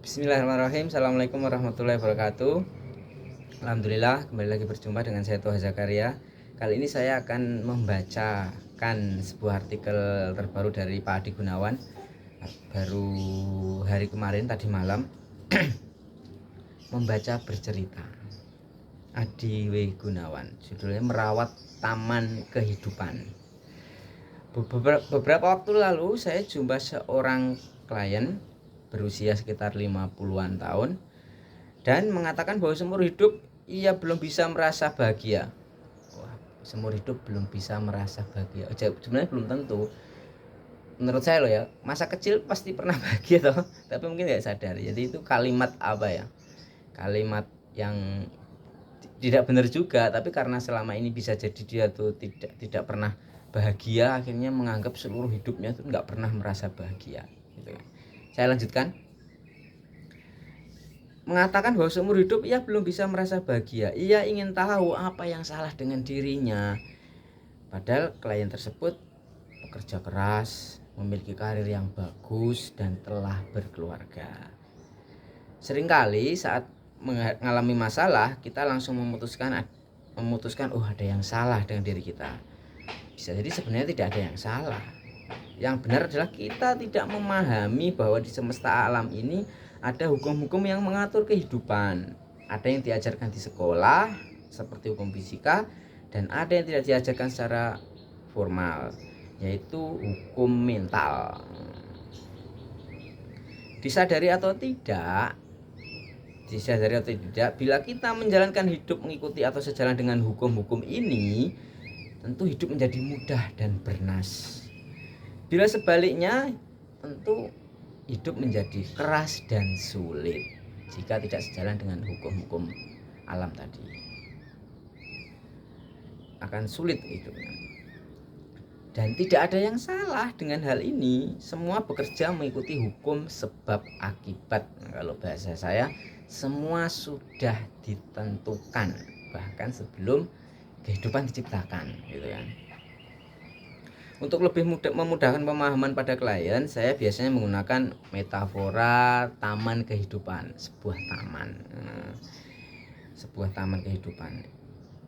Bismillahirrahmanirrahim. Assalamualaikum warahmatullahi wabarakatuh. Alhamdulillah, kembali lagi berjumpa dengan saya Toha Zakaria. Kali ini saya akan membacakan sebuah artikel terbaru dari Pak Adi Gunawan. Baru hari kemarin, tadi malam, membaca bercerita. Adi W. Gunawan, judulnya Merawat Taman Kehidupan. Beberapa waktu lalu saya jumpa seorang klien berusia sekitar 50-an tahun dan mengatakan bahwa seumur hidup ia belum bisa merasa bahagia. Wah, seumur hidup belum bisa merasa bahagia. Sebenarnya belum tentu. Menurut saya loh ya, masa kecil pasti pernah bahagia toh, tapi mungkin nggak sadar. Jadi itu kalimat apa ya? Kalimat yang tidak benar juga, tapi karena selama ini bisa jadi dia tuh tidak pernah bahagia, akhirnya menganggap seluruh hidupnya tuh nggak pernah merasa bahagia gitu. Saya lanjutkan. Mengatakan bahwa seumur hidup ia belum bisa merasa bahagia. Ia ingin tahu apa yang salah dengan dirinya. Padahal klien tersebut bekerja keras, memiliki karir yang bagus, dan telah berkeluarga. Seringkali saat mengalami masalah, kita langsung memutuskan oh ada yang salah dengan diri kita. Bisa jadi sebenarnya tidak ada yang salah. Yang benar adalah kita tidak memahami bahwa di semesta alam ini ada hukum-hukum yang mengatur kehidupan. Ada yang diajarkan di sekolah seperti hukum fisika, dan ada yang tidak diajarkan secara formal, yaitu hukum mental. Disadari atau tidak, bila kita menjalankan hidup mengikuti atau sejalan dengan hukum-hukum ini, tentu hidup menjadi mudah dan bernas. Bila sebaliknya, tentu hidup menjadi keras dan sulit jika tidak sejalan dengan hukum-hukum alam tadi. Akan sulit hidupnya. Dan tidak ada yang salah dengan hal ini. Semua bekerja mengikuti hukum sebab akibat. Kalau bahasa saya, semua sudah ditentukan bahkan sebelum kehidupan diciptakan, gitu kan. Untuk lebih memudahkan pemahaman pada klien, saya biasanya menggunakan metafora taman kehidupan, sebuah taman kehidupan.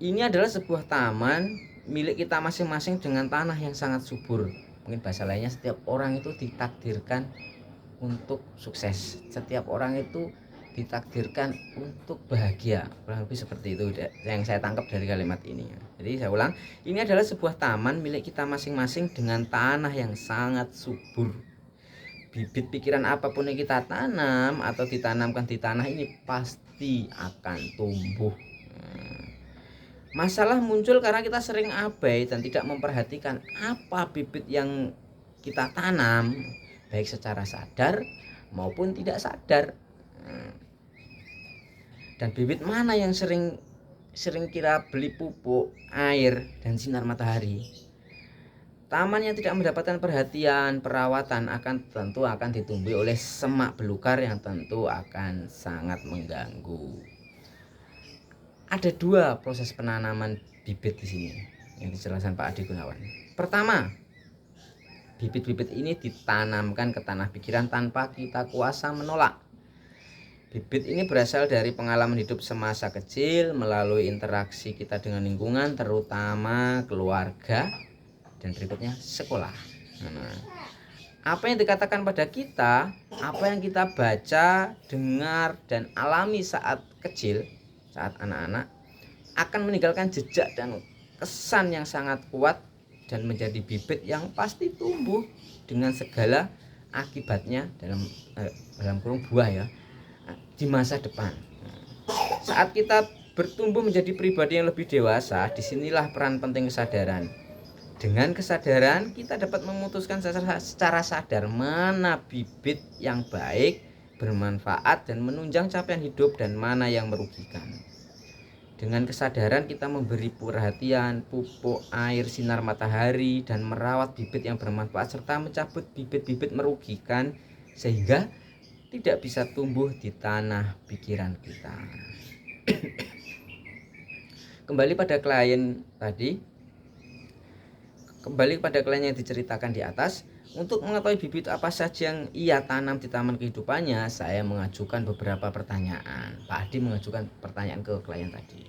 Ini adalah sebuah taman milik kita masing-masing dengan tanah yang sangat subur. Mungkin bahasa lainnya, setiap orang itu ditakdirkan untuk sukses. Setiap orang itu ditakdirkan untuk bahagia. Kurang lebih seperti itu yang saya tangkap dari kalimat ini. Jadi saya ulang, ini adalah sebuah taman milik kita masing-masing dengan tanah yang sangat subur. Bibit pikiran apapun yang kita tanam atau ditanamkan di tanah ini pasti akan tumbuh. Masalah muncul karena kita sering abai dan tidak memperhatikan apa bibit yang kita tanam, baik secara sadar maupun tidak sadar. Dan bibit mana yang sering kita beli pupuk, air, dan sinar matahari. Taman yang tidak mendapatkan perhatian, perawatan tentu akan ditumbuhi oleh semak belukar yang tentu akan sangat mengganggu. Ada dua proses penanaman bibit di sini yang dijelaskan Pak Adi Gunawan. Pertama, bibit-bibit ini ditanamkan ke tanah pikiran tanpa kita kuasa menolak. Bibit ini berasal dari pengalaman hidup semasa kecil melalui interaksi kita dengan lingkungan, terutama keluarga, dan berikutnya sekolah. Apa yang dikatakan pada kita, apa yang kita baca, dengar, dan alami saat kecil, saat anak-anak, akan meninggalkan jejak dan kesan yang sangat kuat dan menjadi bibit yang pasti tumbuh dengan segala akibatnya dalam kurung buah ya, di masa depan. Saat kita bertumbuh menjadi pribadi yang lebih dewasa, disinilah peran penting kesadaran. Dengan kesadaran kita dapat memutuskan secara sadar mana bibit yang baik, bermanfaat, dan menunjang capaian hidup, dan mana yang merugikan. Dengan kesadaran kita memberi perhatian, pupuk, air, sinar matahari, dan merawat bibit yang bermanfaat serta mencabut bibit-bibit merugikan sehingga tidak bisa tumbuh di tanah pikiran kita. Kembali pada klien yang diceritakan di atas, Untuk mengetahui bibit apa saja yang ia tanam di taman kehidupannya, saya mengajukan beberapa pertanyaan. Pak Adi mengajukan pertanyaan ke klien tadi.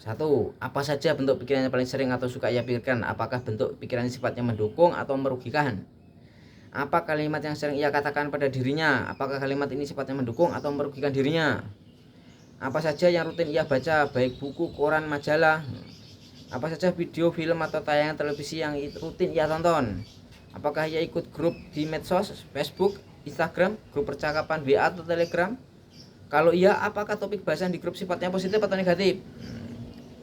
1. Apa saja bentuk pikiran yang paling sering atau suka ia pikirkan? Apakah bentuk pikiran sifatnya mendukung atau merugikan? Apa kalimat yang sering ia katakan pada dirinya? Apakah kalimat ini sifatnya mendukung atau merugikan dirinya? Apa saja yang rutin ia baca, baik buku, koran, majalah? Apa saja video, film, atau tayangan televisi yang rutin ia tonton? Apakah ia ikut grup di medsos, Facebook, Instagram, grup percakapan WA atau Telegram? Kalau iya, apakah topik bahasan di grup sifatnya positif atau negatif?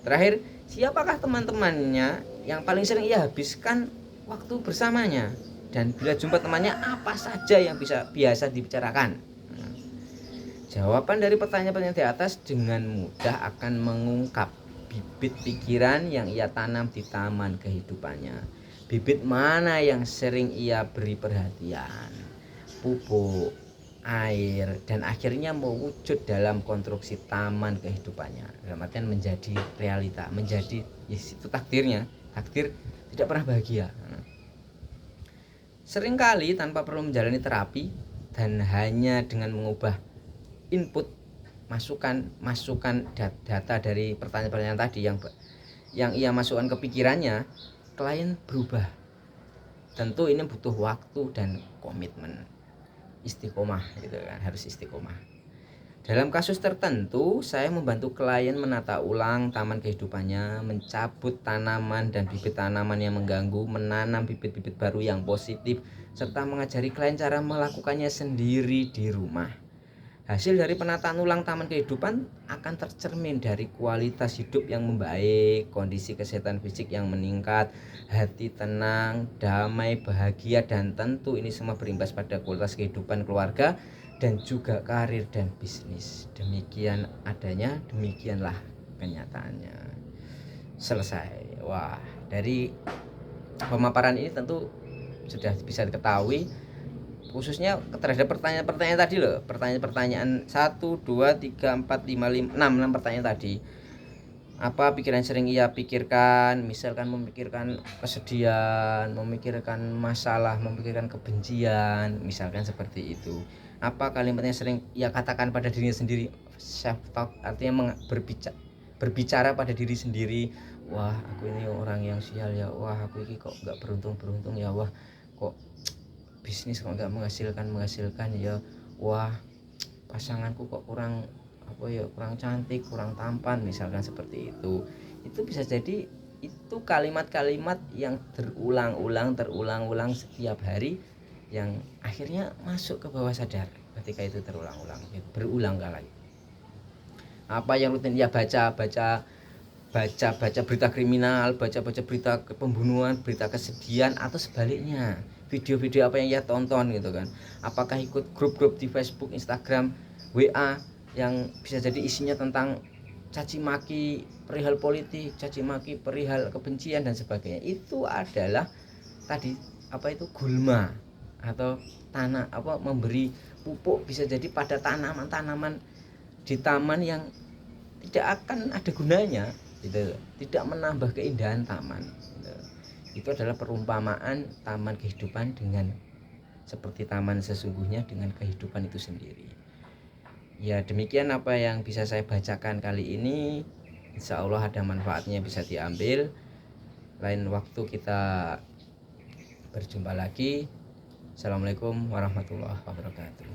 Terakhir, siapakah teman-temannya yang paling sering ia habiskan waktu bersamanya? Dan bila jumpa temannya, apa saja yang biasa dibicarakan? Jawaban dari pertanyaan-pertanyaan di atas dengan mudah akan mengungkap bibit pikiran yang ia tanam di taman kehidupannya. Bibit mana yang sering ia beri perhatian, pupuk, air, dan akhirnya mewujud dalam konstruksi taman kehidupannya. Dalam artian menjadi realita, menjadi itu takdirnya. Takdir tidak pernah bahagia. Seringkali tanpa perlu menjalani terapi dan hanya dengan mengubah input masukan data dari pertanyaan-pertanyaan tadi yang ia masukkan ke pikirannya, klien berubah. Tentu ini butuh waktu dan komitmen, istiqomah gitu kan, harus istiqomah. Dalam kasus tertentu, saya membantu klien menata ulang taman kehidupannya, mencabut tanaman dan bibit tanaman yang mengganggu, menanam bibit-bibit baru yang positif, serta mengajari klien cara melakukannya sendiri di rumah. Hasil dari penataan ulang taman kehidupan akan tercermin dari kualitas hidup yang membaik, kondisi kesehatan fisik yang meningkat, hati tenang, damai, bahagia, dan tentu ini semua berimbas pada kualitas kehidupan keluarga dan juga karir dan bisnis. Demikian adanya, demikianlah kenyataannya. Selesai. Wah, dari pemaparan ini tentu sudah bisa diketahui, khususnya terhadap pertanyaan-pertanyaan tadi loh, pertanyaan-pertanyaan 1, 2, 3, 4, 5, 6 pertanyaan tadi. Apa pikiran sering ia pikirkan? Misalkan memikirkan kesedihan, memikirkan masalah, memikirkan kebencian, misalkan seperti itu. Apa kalimatnya sering ia katakan pada dirinya sendiri? Self talk artinya berbicara pada diri sendiri. Wah, aku ini orang yang sial ya. Wah, aku ini kok gak beruntung ya. Wah, kok bisnis kok nggak menghasilkan ya. Wah, pasanganku kok kurang kurang cantik, kurang tampan, misalkan seperti itu bisa jadi itu kalimat-kalimat yang terulang-ulang setiap hari yang akhirnya masuk ke bawah sadar ketika itu berulang kali. Apa yang rutin ia baca berita kriminal, baca berita pembunuhan, berita kesedihan, atau sebaliknya video-video apa yang ia tonton gitu kan. Apakah ikut grup-grup di Facebook, Instagram, WA yang bisa jadi isinya tentang caci maki perihal politik, caci maki perihal kebencian dan sebagainya. Itu adalah tadi gulma atau tanah memberi pupuk bisa jadi pada tanaman-tanaman di taman yang tidak akan ada gunanya gitu, tidak menambah keindahan taman gitu. Itu adalah perumpamaan taman kehidupan dengan seperti taman sesungguhnya dengan kehidupan itu sendiri. Ya, demikian apa yang bisa saya bacakan kali ini. Insya Allah ada manfaatnya, bisa diambil. Lain waktu kita berjumpa lagi. Assalamualaikum warahmatullahi wabarakatuh.